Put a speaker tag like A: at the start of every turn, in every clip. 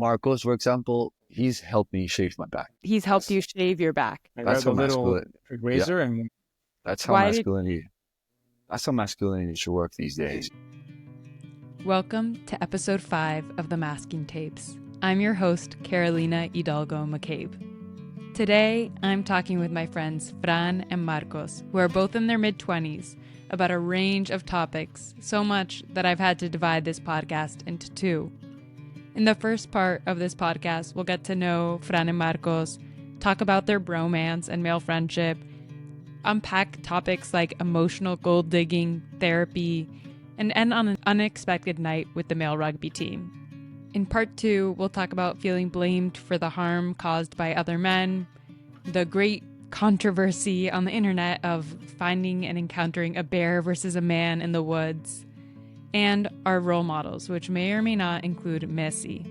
A: Marcos, for example, he's helped me shave my back.
B: He's helped you shave your back.
C: I
A: That's
C: grab a
A: how
C: little
A: masculine.
C: razor and
A: That's how
B: Why did-
A: masculinity. That's how masculinity should work these days.
B: Welcome to episode 5 of the Masking Tapes. I'm your host, Carolina Hidalgo-McCabe. Today, I'm talking with my friends Fran and Marcos, who are both in their mid-20s, about a range of topics, so much that I've had to divide this podcast into 2. In the first part of this podcast, we'll get to know Fran and Marcos, talk about their bromance and male friendship, unpack topics like emotional gold digging, therapy, and end on an unexpected night with the male rugby team. In part 2, we'll talk about feeling blamed for the harm caused by other men, the great controversy on the internet of finding and encountering a bear versus a man in the woods, and our role models, which may or may not include Messi.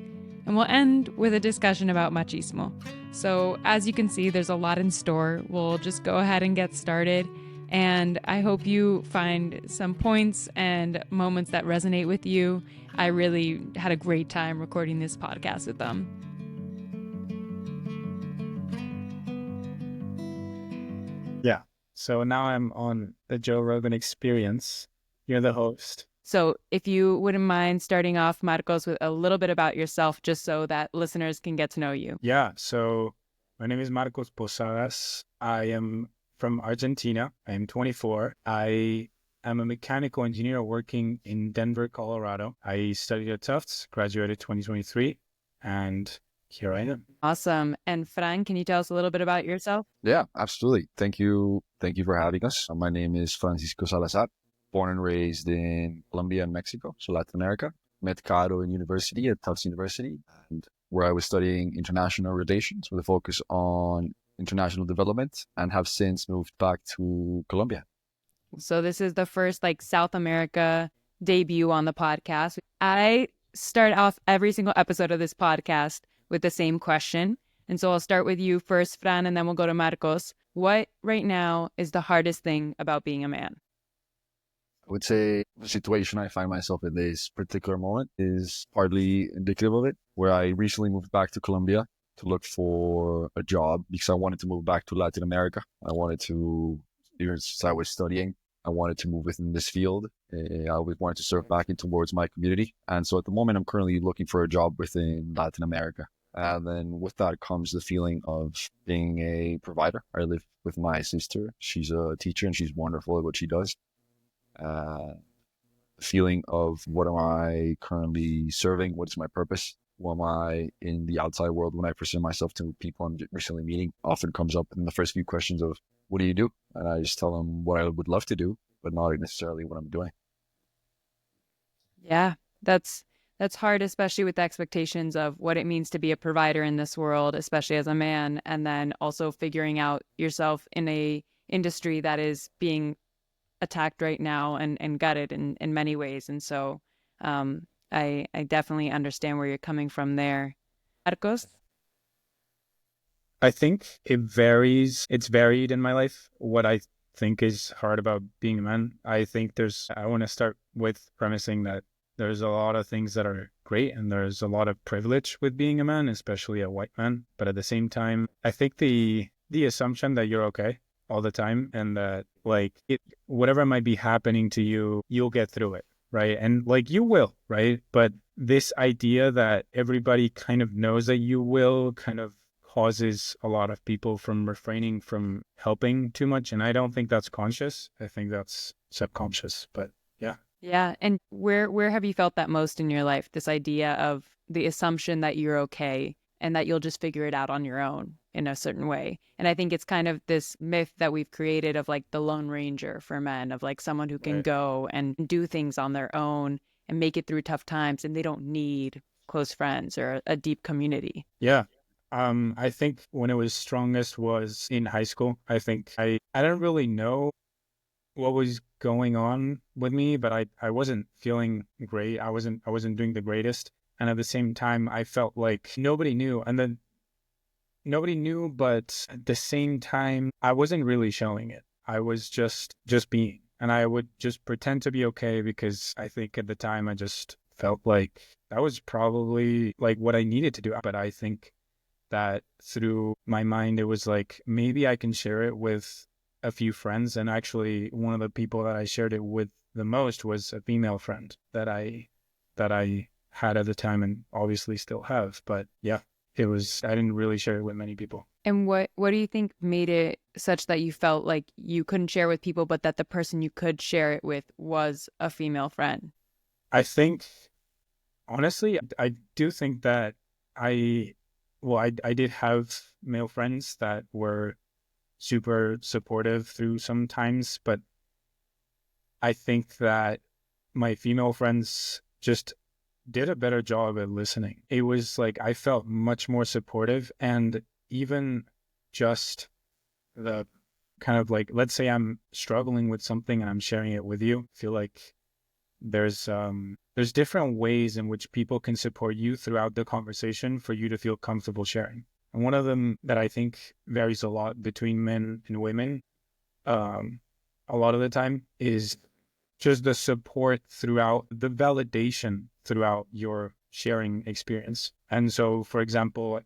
B: And we'll end with a discussion about machismo. So as you can see, there's a lot in store. We'll just go ahead and get started. And I hope you find some points and moments that resonate with you. I really had a great time recording this podcast with them.
C: yeah. So now I'm on the Joe Rogan Experience. You're the host.
B: So if you wouldn't mind starting off, Marcos, with a little bit about yourself, just so that listeners can get to know you.
C: Yeah. So my name is Marcos Posadas. I am from Argentina. I am 24. I am a mechanical engineer working in Denver, Colorado. I studied at Tufts, graduated 2023, and here I am.
B: Awesome. And Fran, can you tell us a little bit about yourself?
A: Yeah, absolutely. Thank you for having us. My name is Francisco Salazar, born and raised in Colombia and Mexico, so Latin America. Met Caro in university at Tufts University, and where I was studying international relations with a focus on international development, and have since moved back to Colombia.
B: So this is the first South America debut on the podcast. I start off every single episode of this podcast with the same question. And so I'll start with you first, Fran, and then we'll go to Marcos. What right now is the hardest thing about being a man?
A: I would say the situation I find myself in this particular moment is partly indicative of it, where I recently moved back to Colombia to look for a job because I wanted to move back to Latin America. I wanted to, even since I was studying, I wanted to move within this field. I always wanted to serve back in towards my community. And so at the moment, I'm currently looking for a job within Latin America. And then with that comes the feeling of being a provider. I live with my sister. She's a teacher and she's wonderful at what she does. The feeling of what am I currently serving? What is my purpose? What am I in the outside world when I present myself to people I'm recently meeting? Often comes up in the first few questions of, what do you do? And I just tell them what I would love to do, but not necessarily what I'm doing.
B: Yeah, that's hard, especially with the expectations of what it means to be a provider in this world, especially as a man, and then also figuring out yourself in a industry that is being attacked right now and gutted in many ways. And so I definitely understand where you're coming from there. Marcos?
C: I think it varies. It's varied in my life. What I think is hard about being a man, I want to start with premising that there's a lot of things that are great and there's a lot of privilege with being a man, especially a white man. But at the same time, I think the assumption that you're okay all the time and that whatever might be happening to you, you'll get through it, right? And you will, right? But this idea that everybody kind of knows that you will kind of causes a lot of people from refraining from helping too much. And I don't think that's conscious. I think that's subconscious, but yeah.
B: Yeah. And where have you felt that most in your life? This idea of the assumption that you're okay and that you'll just figure it out on your own in a certain way. And I think it's kind of this myth that we've created of the Lone Ranger for men, of someone who can go and do things on their own and make it through tough times, and they don't need close friends or a deep community.
C: Yeah. I think when it was strongest was in high school. I think I didn't really know what was going on with me, but I wasn't feeling great. I wasn't doing the greatest. And at the same time, I felt like nobody knew. And then nobody knew, but at the same time, I wasn't really showing it. I was just being. And I would just pretend to be okay because I think at the time I just felt like that was probably like what I needed to do. But I think that through my mind, it was like, maybe I can share it with a few friends. And actually, one of the people that I shared it with the most was a female friend that I had at the time and obviously still have. But yeah, I didn't really share it with many people.
B: And what do you think made it such that you felt like you couldn't share with people, but that the person you could share it with was a female friend?
C: I think, honestly, I do think that I did have male friends that were super supportive through some times, but I think that my female friends just did a better job at listening. It was like I felt much more supportive, and even just the kind of like, let's say I'm struggling with something and I'm sharing it with you, I feel like there's different ways in which people can support you throughout the conversation for you to feel comfortable sharing. And one of them that I think varies a lot between men and women, a lot of the time, is just the support throughout, the validation throughout your sharing experience. And so, for example,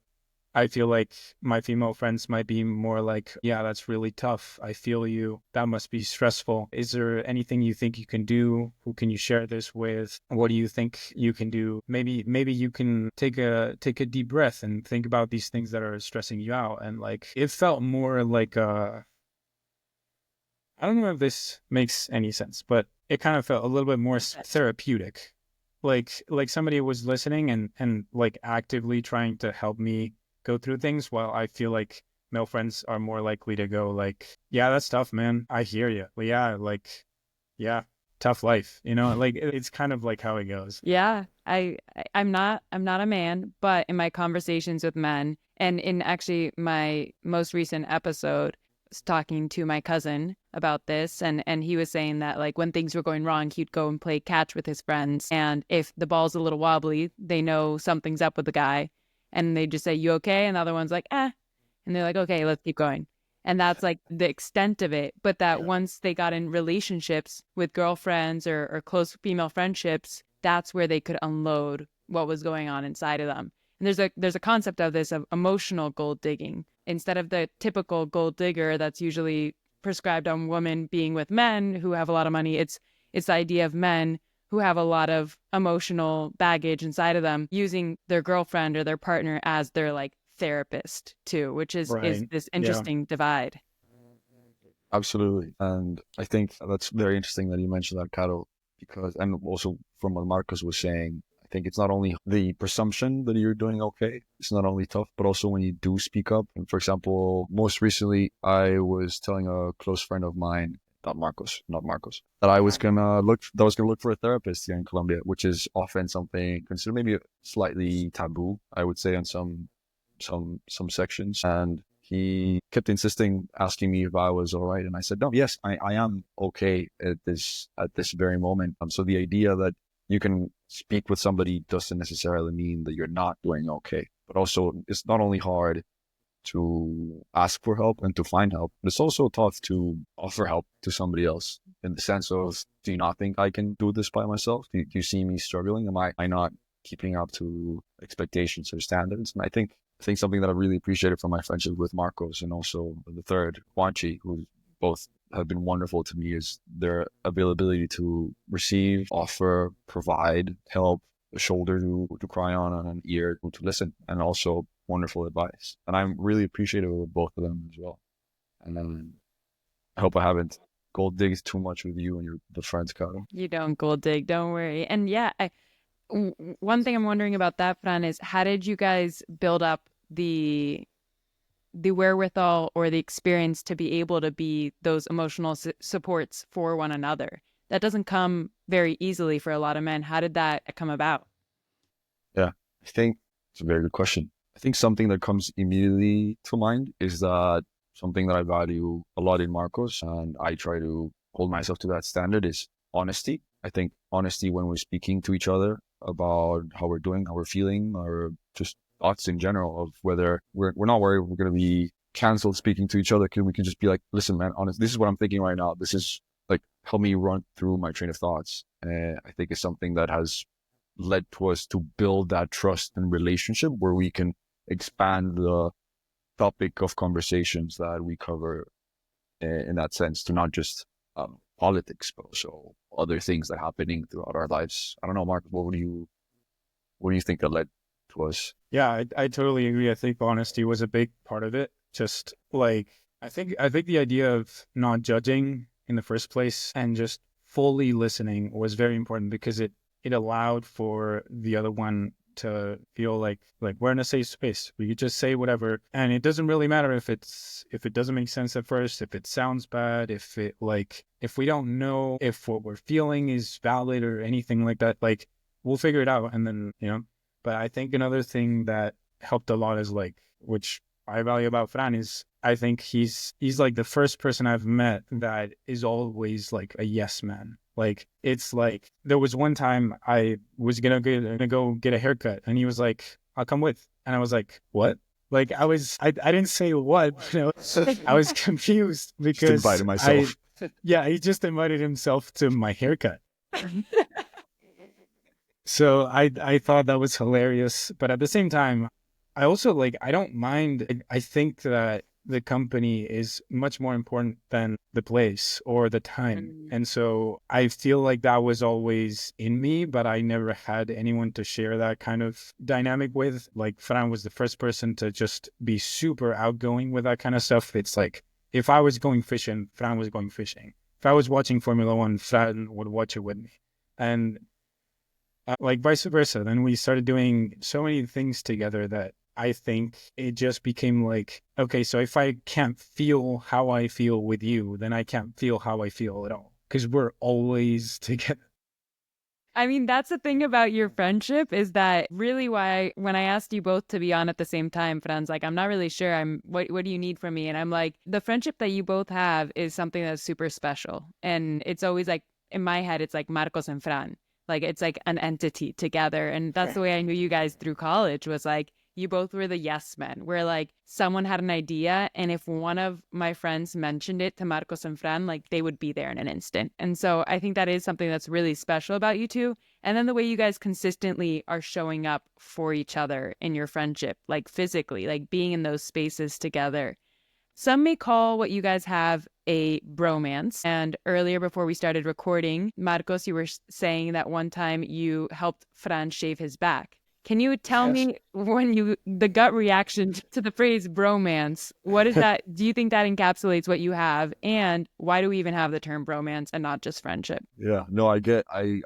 C: I feel like my female friends might be more like, yeah, that's really tough. I feel you. That must be stressful. Is there anything you think you can do? Who can you share this with? What do you think you can do? Maybe you can take a deep breath and think about these things that are stressing you out. And like, it felt more like I don't know if this makes any sense, but it kind of felt a little bit more therapeutic. Like somebody was listening and like actively trying to help me go through things, while I feel like male friends are more likely to go like, yeah, that's tough, man. I hear you. Well, yeah, like, yeah, tough life, like it's kind of like how it goes.
B: Yeah, I'm not a man, but in my conversations with men, and in actually my most recent episode, was talking to my cousin about this, and he was saying that like when things were going wrong, he'd go and play catch with his friends, and if the ball's a little wobbly, they know something's up with the guy, and they just say, "You okay?" And the other one's like, "Eh," and they're like, "Okay, let's keep going." And that's like the extent of it. But that once they got in relationships with girlfriends or close female friendships, that's where they could unload what was going on inside of them. And there's a concept of this of emotional gold digging. Instead of the typical gold digger that's usually prescribed on women being with men who have a lot of money, it's the idea of men who have a lot of emotional baggage inside of them using their girlfriend or their partner as their like therapist too, which is
C: Right.
B: this
C: Yeah.
B: interesting divide.
A: Absolutely. And I think that's very interesting that you mentioned that, Caro, because, and also from what Marcos was saying, I think it's not only the presumption that you're doing okay, it's not only tough, but also when you do speak up. And for example, most recently, I was telling a close friend of mine, not Marcos, that I was gonna look for a therapist here in Colombia, which is often something considered maybe slightly taboo, I would say, on some sections. And he kept insisting, asking me if I was all right. And I said, no, yes, I am okay at this very moment. So the idea that you can speak with somebody doesn't necessarily mean that you're not doing okay. But also, it's not only hard to ask for help and to find help, but it's also tough to offer help to somebody else, in the sense of, do you not think I can do this by myself? Do you see me struggling? Am I not keeping up to expectations or standards? And I think something that I really appreciated from my friendship with Marcos and also the third, Juanchi, who both have been wonderful to me, is their availability to receive, offer, provide, help, a shoulder to cry on and an ear to listen, and also wonderful advice. And I'm really appreciative of both of them as well. And then I hope I haven't gold digged too much with you and the friends, Caro.
B: You don't gold dig, don't worry. And yeah, one thing I'm wondering about that, Fran, is how did you guys build up the wherewithal or the experience to be able to be those emotional supports for one another? That doesn't come very easily for a lot of men. How did that come about?
A: Yeah, I think it's a very good question. I think something that comes immediately to mind is that something that I value a lot in Marcos, and I try to hold myself to that standard, is honesty. I think honesty when we're speaking to each other about how we're doing, how we're feeling, or just thoughts in general, of whether we're not worried we're going to be canceled speaking to each other. We can just be like, listen, man, honest, this is what I'm thinking right now. This is like, help me run through my train of thoughts. I think it's something that has led to us to build that trust and relationship where we can expand the topic of conversations that we cover in that sense to not just politics, but also other things that are happening throughout our lives. I don't know, Mark, what do you think that led to us?
C: Yeah, I totally agree. I think honesty was a big part of it. Just like I think the idea of not judging in the first place and just fully listening was very important because it allowed for the other one to feel like we're in a safe space. We could just say whatever, and it doesn't really matter if it doesn't make sense at first, if it sounds bad, if we don't know if what we're feeling is valid or anything like that. Like we'll figure it out, and then But I think another thing that helped a lot is which I value about Fran is I think he's like the first person I've met that is always like a yes man. Like it's like there was one time I was gonna go get a haircut and he was like, "I'll come with," and I was like, "What?" Like I didn't say what, I was confused
A: Just
C: because
A: invited myself.
C: he just invited himself to my haircut. So I thought that was hilarious, but at the same time, I also I don't mind. I think that the company is much more important than the place or the time. And so I feel like that was always in me, but I never had anyone to share that kind of dynamic with. Like Fran was the first person to just be super outgoing with that kind of stuff. It's like if I was going fishing, Fran was going fishing. If I was watching Formula One, Fran would watch it with me. And like vice versa. Then we started doing so many things together that I think it just became like, okay, so if I can't feel how I feel with you, then I can't feel how I feel at all because we're always together.
B: I mean, that's the thing about your friendship is that really why when I asked you both to be on at the same time, Fran's like, I'm not really sure. What do you need from me? And I'm like, the friendship that you both have is something that's super special. And it's always like in my head, it's like Marcos and Fran. Like it's like an entity together. And that's the way I knew you guys through college was like you both were the yes men, where like someone had an idea. And if one of my friends mentioned it to Marcos and Fran, like they would be there in an instant. And so I think that is something that's really special about you two. And then the way you guys consistently are showing up for each other in your friendship, like physically, like being in those spaces together. Some may call what you guys have a bromance. And earlier, before we started recording, Marcos, you were saying that one time you helped Fran shave his back. Can you tell me the gut reaction to the phrase bromance? What is that? Do you think that encapsulates what you have? And why do we even have the term bromance and not just friendship?
A: Yeah, no, I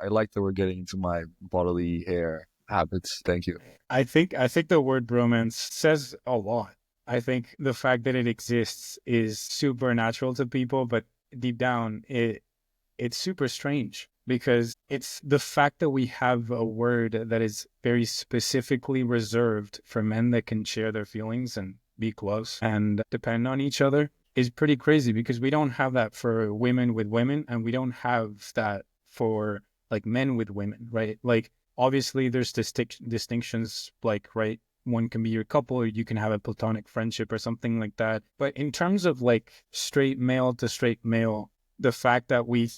A: like that we're getting into my bodily hair habits. Thank you.
C: I think the word bromance says a lot. I think the fact that it exists is supernatural to people, but deep down it's super strange because it's the fact that we have a word that is very specifically reserved for men that can share their feelings and be close and depend on each other is pretty crazy because we don't have that for women with women and we don't have that for like men with women, right? Like obviously there's distinctions like, right? One can be your couple or you can have a platonic friendship or something like that. But in terms of like straight male to straight male, the fact that we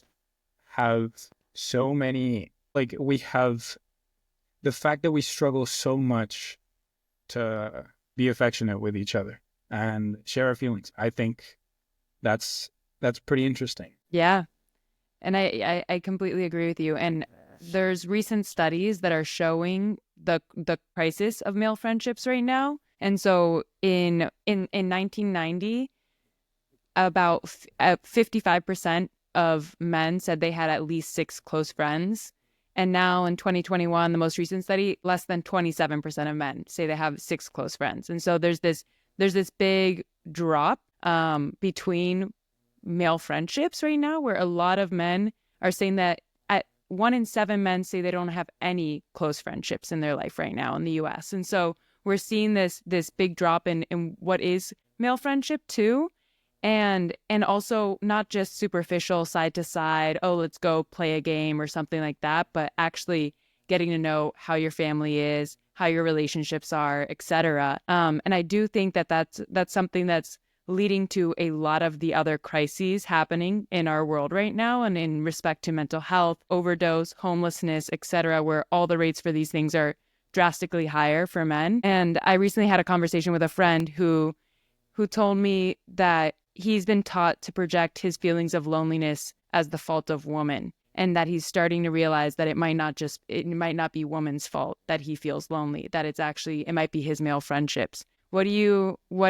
C: have so many, like we have the fact that we struggle so much to be affectionate with each other and share our feelings. I think that's pretty interesting.
B: Yeah. And I completely agree with you. And there's recent studies that are showing the crisis of male friendships right now. And so in 1990, about 55% of men said they had at least 6 close friends. And now in 2021, the most recent study, less than 27% of men say they have 6 close friends. And so there's this big drop between male friendships right now, where a lot of men are saying that 1 in 7 men say they don't have any close friendships in their life right now in the US. And so we're seeing this big drop in what is male friendship too. And also not just superficial side to side, oh, let's go play a game or something like that, but actually getting to know how your family is, how your relationships are, etc. And I do think that that's something that's leading to a lot of the other crises happening in our world right now, and in respect to mental health, overdose, homelessness, etc., where all the rates for these things are drastically higher for men. And I recently had a conversation with a friend who told me that he's been taught to project his feelings of loneliness as the fault of woman, and that he's starting to realize that it might not be woman's fault that he feels lonely, that it might be his male friendships. What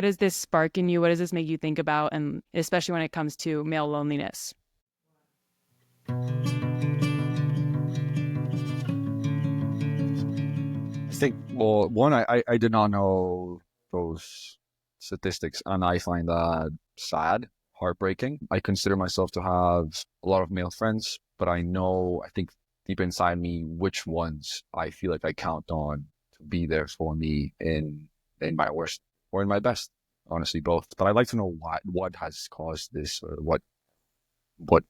B: does this spark in you? What does this make you think about? And especially when it comes to male loneliness.
A: I think, well, one, I did not know those statistics, and I find that sad, heartbreaking. I consider myself to have a lot of male friends, but I think deep inside me which ones I feel like I count on to be there for me in my worst or in my best. Honestly, both. But I'd like to know what has caused this, or what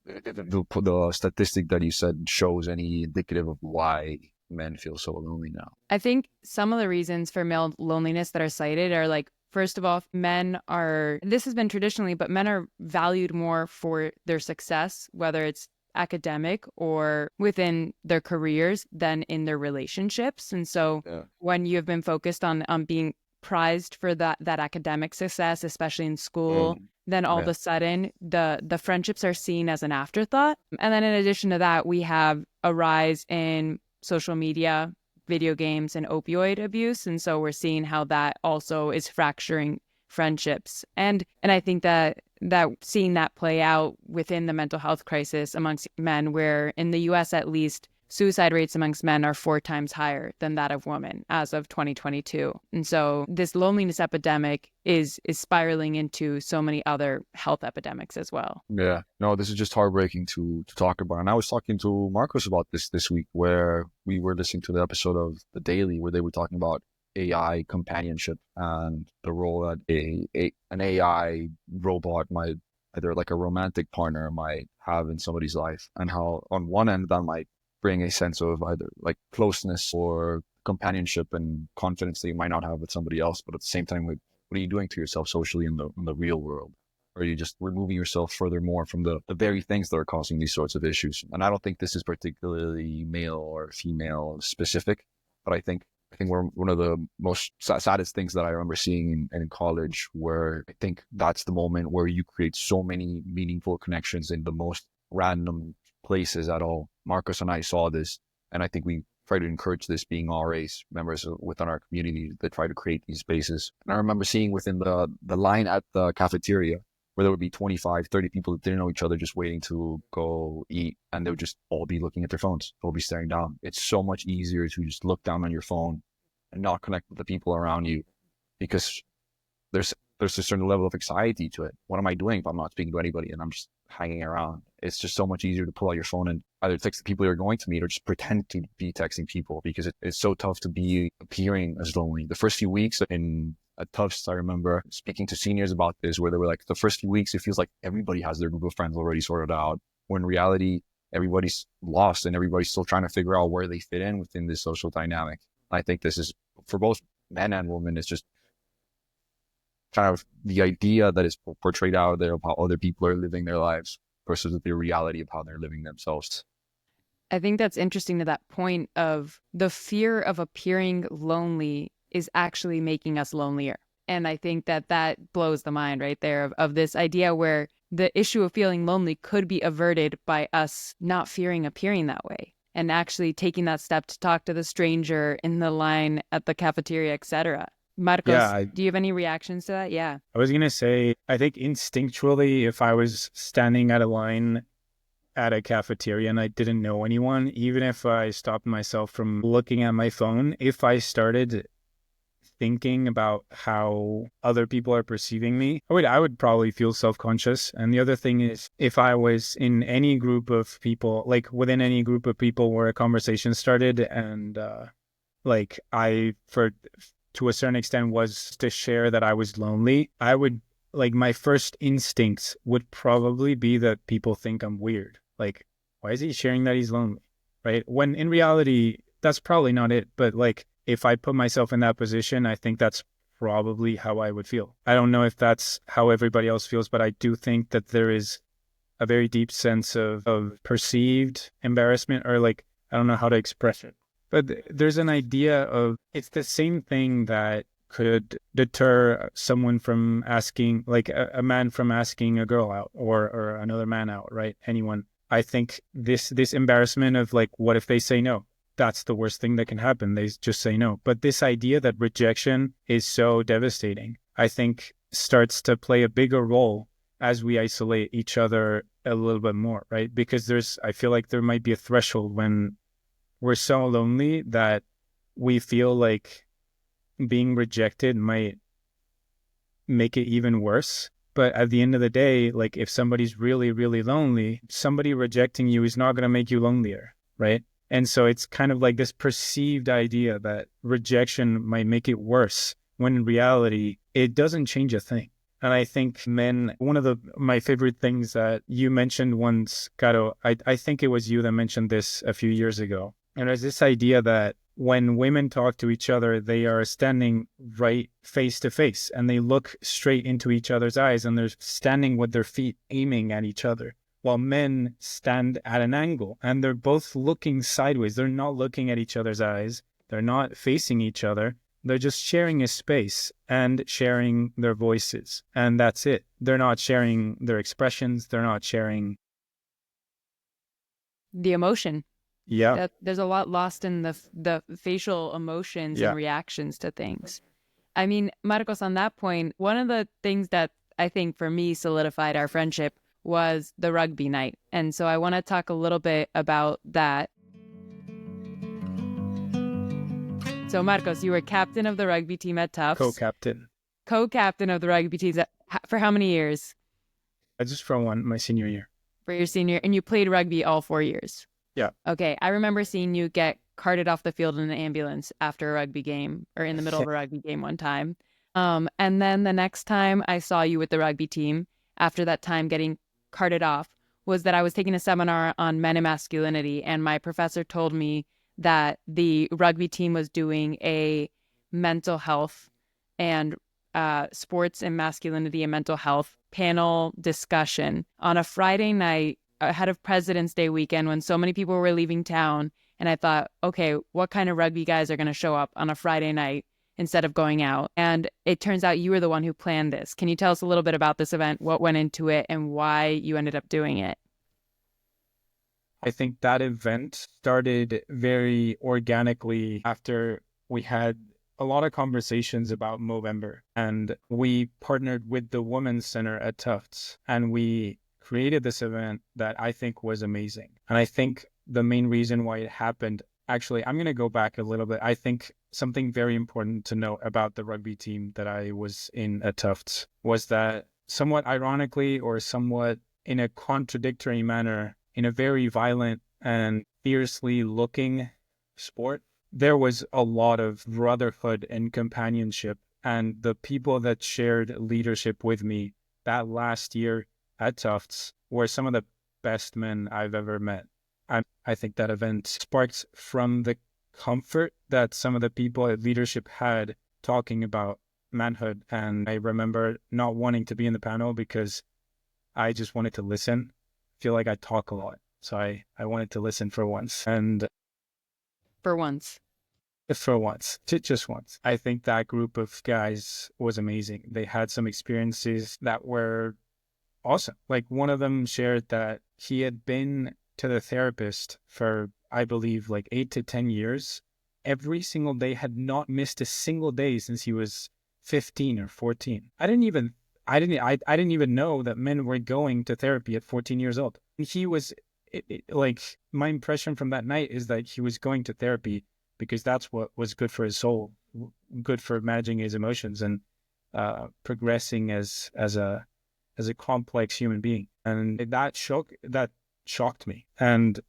A: the statistic that you said shows any indicative of why men feel so lonely now.
B: I think some of the reasons for male loneliness that are cited are like, first of all, this has been traditionally, but men are valued more for their success, whether it's academic or within their careers, than in their relationships. And so when you have been focused on being prized for that academic success, especially in school, then all of a sudden the friendships are seen as an afterthought. And then in addition to that, we have a rise in social media, video games, and opioid abuse. And so we're seeing how that also is fracturing friendships. And I think that seeing that play out within the mental health crisis amongst men, where in the US at least, suicide rates amongst men are 4 times higher than that of women as of 2022. And so this loneliness epidemic is spiraling into so many other health epidemics as well.
A: Yeah, no, this is just heartbreaking to talk about. And I was talking to Marcos about this week, where we were listening to the episode of The Daily where they were talking about AI companionship and the role that an AI robot might, either like a romantic partner, might have in somebody's life, and how on one end that might bring a sense of either like closeness or companionship and confidence that you might not have with somebody else. But at the same time, what are you doing to yourself socially in the real world? Or are you just removing yourself furthermore from the very things that are causing these sorts of issues? And I don't think this is particularly male or female specific, but I think we're one of the most saddest things that I remember seeing in college, where I think that's the moment where you create so many meaningful connections in the most random places at all. Marcos and I saw this, and I think we try to encourage this, being RAs, members within our community, that try to create these spaces. And I remember seeing within the line at the cafeteria, where there would be 25, 30 people that didn't know each other just waiting to go eat, and they would just all be looking at their phones. They'll be staring down. It's so much easier to just look down on your phone and not connect with the people around you, because there's a certain level of anxiety to it. What am I doing if I'm not speaking to anybody and I'm just hanging around? It's just so much easier to pull out your phone and either text the people you're going to meet, or just pretend to be texting people, because it's so tough to be appearing as lonely. The first few weeks at Tufts, I remember speaking to seniors about this, where they were like, the first few weeks, it feels like everybody has their group of friends already sorted out, when in reality, everybody's lost and everybody's still trying to figure out where they fit in within this social dynamic. I think this is, for both men and women, it's just kind of the idea that is portrayed out there of how other people are living their lives versus the reality of how they're living themselves.
B: I think that's interesting, to that point of the fear of appearing lonely is actually making us lonelier. And I think that blows the mind right there of this idea where the issue of feeling lonely could be averted by us not fearing appearing that way, and actually taking that step to talk to the stranger in the line at the cafeteria, etc. Marcos, do you have any reactions to that? Yeah.
C: I was going to say, I think instinctually, if I was standing at a line at a cafeteria and I didn't know anyone, even if I stopped myself from looking at my phone, if I started thinking about how other people are perceiving me, I would probably feel self-conscious. And the other thing is, if I was in any group of people, like within any group of people where a conversation started, and to a certain extent was to share that I was lonely, I would, like, my first instincts would probably be that people think I'm weird. Like, why is he sharing that he's lonely? Right? When in reality, that's probably not it. But like, if I put myself in that position, I think that's probably how I would feel. I don't know if that's how everybody else feels, but I do think that there is a very deep sense of perceived embarrassment, or like, I don't know how to express it. But there's an idea of, it's the same thing that could deter someone from asking, like a man from asking a girl out, or another man out, right? Anyone. I think this embarrassment of like, what if they say no? That's the worst thing that can happen. They just say no. But this idea that rejection is so devastating, I think starts to play a bigger role as we isolate each other a little bit more, right? Because I feel like there might be a threshold when we're so lonely that we feel like being rejected might make it even worse. But at the end of the day, like if somebody's really, really lonely, somebody rejecting you is not going to make you lonelier, right? And so it's kind of like this perceived idea that rejection might make it worse, when in reality, it doesn't change a thing. And I think men, one of my favorite things that you mentioned once, Caro, I think it was you that mentioned this a few years ago. And there's this idea that when women talk to each other, they are standing right face to face and they look straight into each other's eyes, and they're standing with their feet aiming at each other, while men stand at an angle and they're both looking sideways. They're not looking at each other's eyes. They're not facing each other. They're just sharing a space and sharing their voices. And that's it. They're not sharing their expressions. They're not sharing
B: the emotion.
C: Yeah.
B: There's a lot lost in the facial emotions
C: Yeah.
B: and reactions to things. I mean, Marcos, on that point, one of the things that I think for me solidified our friendship was the rugby night. And so I want to talk a little bit about that. So Marcos, you were captain of the rugby team at Tufts.
C: Co-captain.
B: Co-captain of the rugby teams for how many years?
C: Just for my senior year.
B: For your senior, and you played rugby all 4 years?
C: Yeah.
B: Okay, I remember seeing you get carted off the field in an ambulance after a rugby game, or in the middle of a rugby game one time. And then the next time I saw you with the rugby team, after that time getting carted off, was that I was taking a seminar on men and masculinity, and my professor told me that the rugby team was doing a mental health and sports and masculinity and mental health panel discussion on a Friday night ahead of President's Day weekend, when so many people were leaving town. And I thought, okay, what kind of rugby guys are going to show up on a Friday night instead of going out? And it turns out you were the one who planned this. Can you tell us a little bit about this event, what went into it, and why you ended up doing it?
C: I think that event started very organically after we had a lot of conversations about Movember, and we partnered with the Women's Center at Tufts, and we created this event that I think was amazing. And I think the main reason why it happened, actually, I'm going to go back a little bit. I think something very important to note about the rugby team that I was in at Tufts was that, somewhat ironically or somewhat in a contradictory manner, in a very violent and fiercely looking sport, there was a lot of brotherhood and companionship. And the people that shared leadership with me that last year at Tufts were some of the best men I've ever met. I think that event sparked from the comfort that some of the people at leadership had talking about manhood. And I remember not wanting to be in the panel because I just wanted to listen. I feel like I talk a lot. So I wanted to listen for once. And
B: for once.
C: Just once. I think that group of guys was amazing. They had some experiences that were awesome. Like, one of them shared that he had been to the therapist for, I believe, like 8 to 10 years. Every single day, had not missed a single day since he was 15 or 14. I didn't even know that men were going to therapy at 14 years old. He was like, my impression from that night is that he was going to therapy because that's what was good for his soul, good for managing his emotions and progressing as a complex human being. And that shocked me. And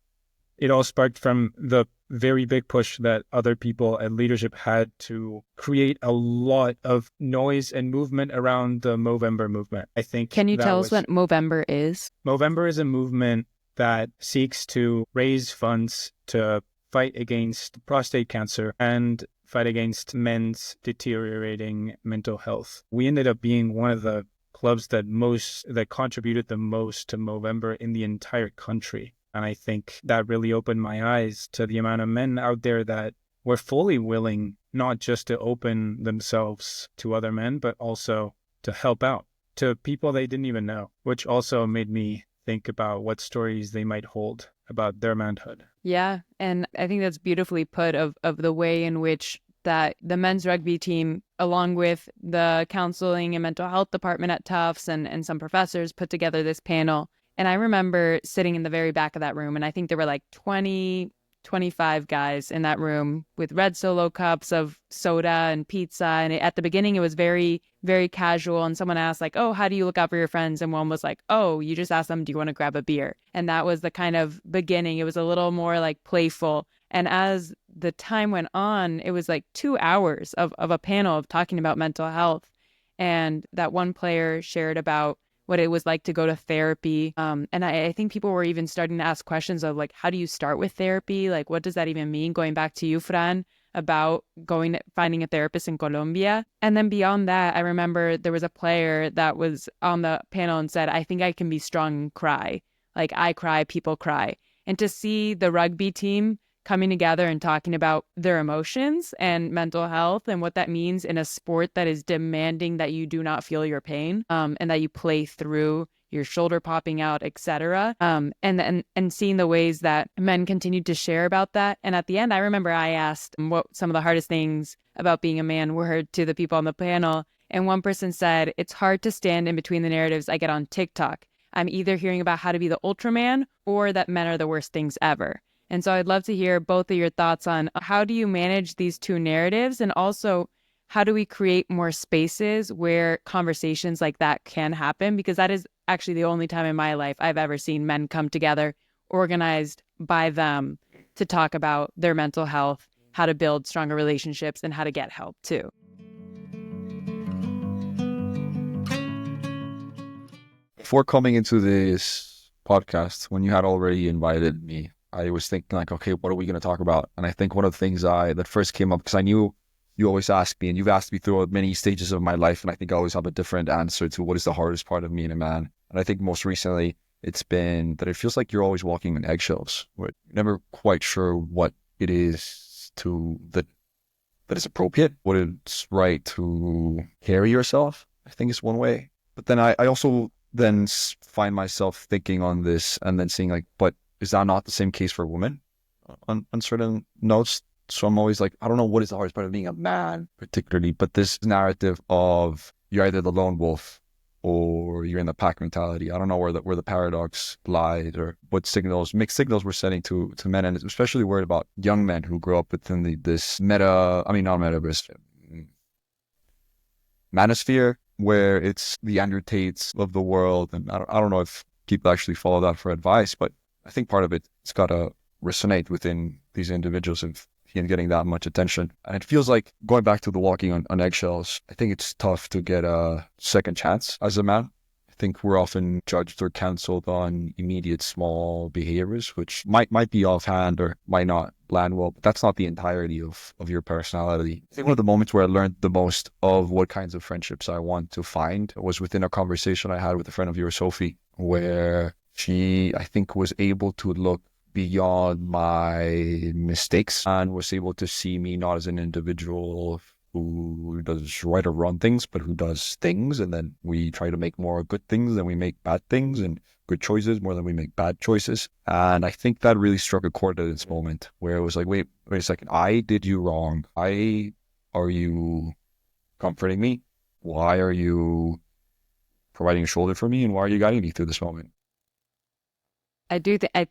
C: it all sparked from the very big push that other people at leadership had to create a lot of noise and movement around the Movember movement. I think.
B: Can you tell us what Movember is?
C: Movember is a movement that seeks to raise funds to fight against prostate cancer. And fight against men's deteriorating mental health. We ended up being one of the clubs that contributed the most to Movember in the entire country. And I think that really opened my eyes to the amount of men out there that were fully willing not just to open themselves to other men, but also to help out to people they didn't even know, which also made me think about what stories they might hold about their manhood.
B: Yeah, and I think that's beautifully put of the way in which that the men's rugby team, along with the counseling and mental health department at Tufts and some professors, put together this panel. And I remember sitting in the very back of that room, and I think there were like 25 guys in that room with red Solo cups of soda and pizza. And at the beginning, it was very, very casual. And someone asked like, oh, how do you look out for your friends? And one was like, oh, you just ask them, do you want to grab a beer? And that was the kind of beginning. It was a little more like playful. And as the time went on, it was like 2 hours of a panel of talking about mental health. And that one player shared about what it was like to go to therapy. And I think people were even starting to ask questions of like, how do you start with therapy? Like, what does that even mean? Going back to you, Fran, about finding a therapist in Colombia. And then beyond that, I remember there was a player that was on the panel and said, I think I can be strong and cry. Like I cry, people cry. And to see the rugby team coming together and talking about their emotions and mental health and what that means in a sport that is demanding that you do not feel your pain, and that you play through your shoulder popping out, etc. And seeing the ways that men continued to share about that. And at the end, I remember I asked what some of the hardest things about being a man were to the people on the panel. And one person said, it's hard to stand in between the narratives I get on TikTok. I'm either hearing about how to be the Ultraman or that men are the worst things ever. And so I'd love to hear both of your thoughts on how do you manage these two narratives, and also how do we create more spaces where conversations like that can happen? Because that is actually the only time in my life I've ever seen men come together, organized by them, to talk about their mental health, how to build stronger relationships, and how to get help too.
A: Before coming into this podcast, when you had already invited me, I was thinking like, okay, what are we going to talk about? And I think one of the things that first came up, because I knew you always ask me, and you've asked me throughout many stages of my life, and I think I always have a different answer to what is the hardest part of being a man. And I think most recently it's been that it feels like you're always walking on eggshells. You're never quite sure what it is that is appropriate, what it's right to carry yourself, I think is one way. But then I also then find myself thinking on this and then seeing like, but is that not the same case for women on certain notes? So I'm always like, I don't know what is the hardest part of being a man particularly, but this narrative of you're either the lone wolf or you're in the pack mentality. I don't know where the paradox lies, or what mixed signals we're sending to men, and especially worried about young men who grow up within this manosphere where it's the Andrew Tates of the world. And I don't know if people actually follow that for advice, but I think part of it's got to resonate within these individuals of getting that much attention. And it feels like, going back to the walking on eggshells, I think it's tough to get a second chance as a man. I think we're often judged or counseled on immediate small behaviors, which might be offhand or might not land well, but that's not the entirety of your personality. I think one of the moments where I learned the most of what kinds of friendships I want to find was within a conversation I had with a friend of yours, Sophie, where she, I think, was able to look beyond my mistakes and was able to see me not as an individual who does right or wrong things, but who does things. And then we try to make more good things than we make bad things, and good choices more than we make bad choices. And I think that really struck a chord at this moment where it was like, wait a second, I did you wrong. Why are you comforting me? Why are you providing a shoulder for me? And why are you guiding me through this moment?
B: I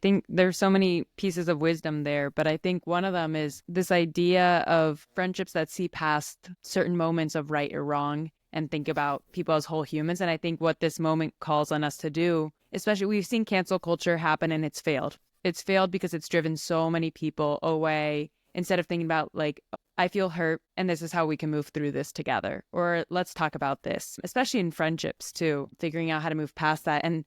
B: think there's so many pieces of wisdom there, but I think one of them is this idea of friendships that see past certain moments of right or wrong and think about people as whole humans. And I think what this moment calls on us to do, especially we've seen cancel culture happen and it's failed. It's failed because it's driven so many people away instead of thinking about like, I feel hurt and this is how we can move through this together. Or let's talk about this, especially in friendships too, figuring out how to move past that. And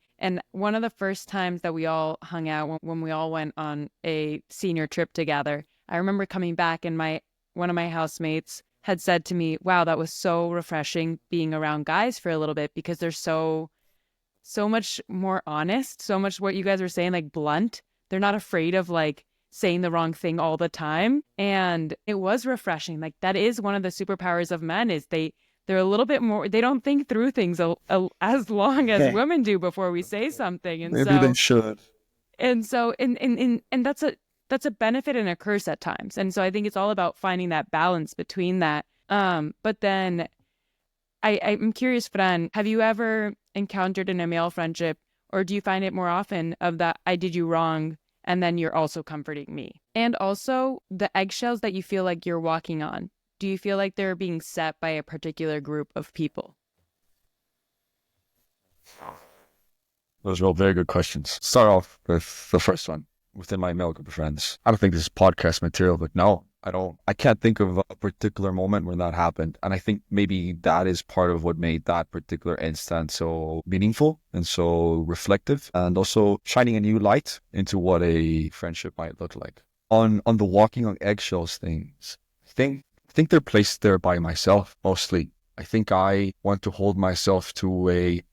B: one of the first times that we all hung out when we all went on a senior trip together, I remember coming back and my one of my housemates had said to me, wow, that was so refreshing being around guys for a little bit, because they're so much more honest, so much what you guys were saying, like blunt. They're not afraid of like saying the wrong thing all the time. And it was refreshing. Like that is one of the superpowers of men, is they're a little bit more, they don't think through things as long as women do before we say something. And
A: Maybe they should.
B: and so and that's a benefit and a curse at times. And so I think it's all about finding that balance between that. But then I'm curious, Fran, have you ever encountered in a male friendship, or do you find it more often of that I did you wrong and then you're also comforting me? And also the eggshells that you feel like you're walking on, do you feel like they're being set by a particular group of people?
A: Those are all very good questions. Start off with the first one. Within my male group of friends, I don't think this is podcast material, but no, I can't think of a particular moment when that happened. And I think maybe that is part of what made that particular instance so meaningful and so reflective, and also shining a new light into what a friendship might look like. On the walking on eggshells things, I think they're placed there by myself mostly. I think I want to hold myself to a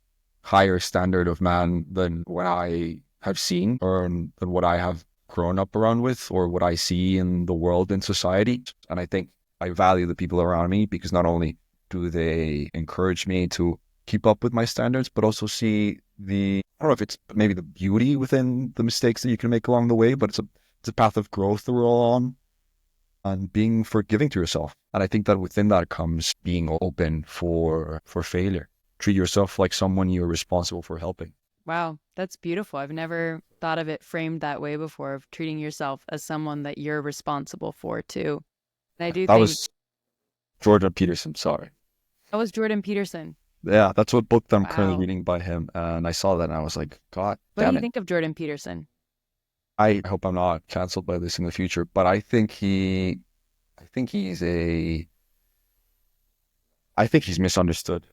A: higher standard of man than what I have seen, or than what I have grown up around with, or what I see in the world, in society. And I think I value the people around me because not only do they encourage me to keep up with my standards, but also see I don't know if it's maybe the beauty within the mistakes that you can make along the way, but it's a path of growth that we're all on, and being forgiving to yourself. And I think that within that comes being open for failure. Treat yourself like someone you're responsible for helping.
B: Wow, that's beautiful. I've never thought of it framed that way before, of treating yourself as someone that you're responsible for too. And I do
A: That
B: think
A: was Jordan Peterson, sorry.
B: that was Jordan Peterson.
A: Yeah, that's what book that I'm currently
B: Wow.
A: reading by him. And I saw that and I was like, God
B: What do
A: damn
B: you
A: it.
B: think of Jordan Peterson?
A: I hope I'm not canceled by this in the future, but I think he's misunderstood.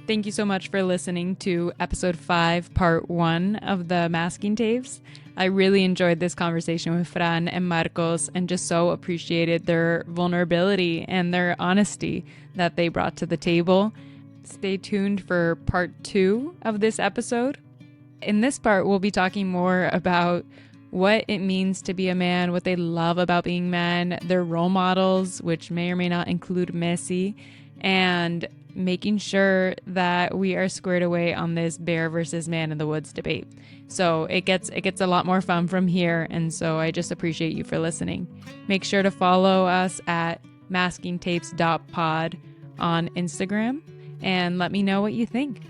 B: Thank you so much for listening to episode 5, part 1 of the Masking Tapes. I really enjoyed this conversation with Fran and Marcos, and just so appreciated their vulnerability and their honesty that they brought to the table. Stay tuned for part 2 of this episode. In this part, we'll be talking more about what it means to be a man, what they love about being men, their role models, which may or may not include Messi, and making sure that we are squared away on this bear versus man in the woods debate. So it gets a lot more fun from here, and so I just appreciate you for listening. Make sure to follow us at maskingtapes.pod on Instagram and let me know what you think.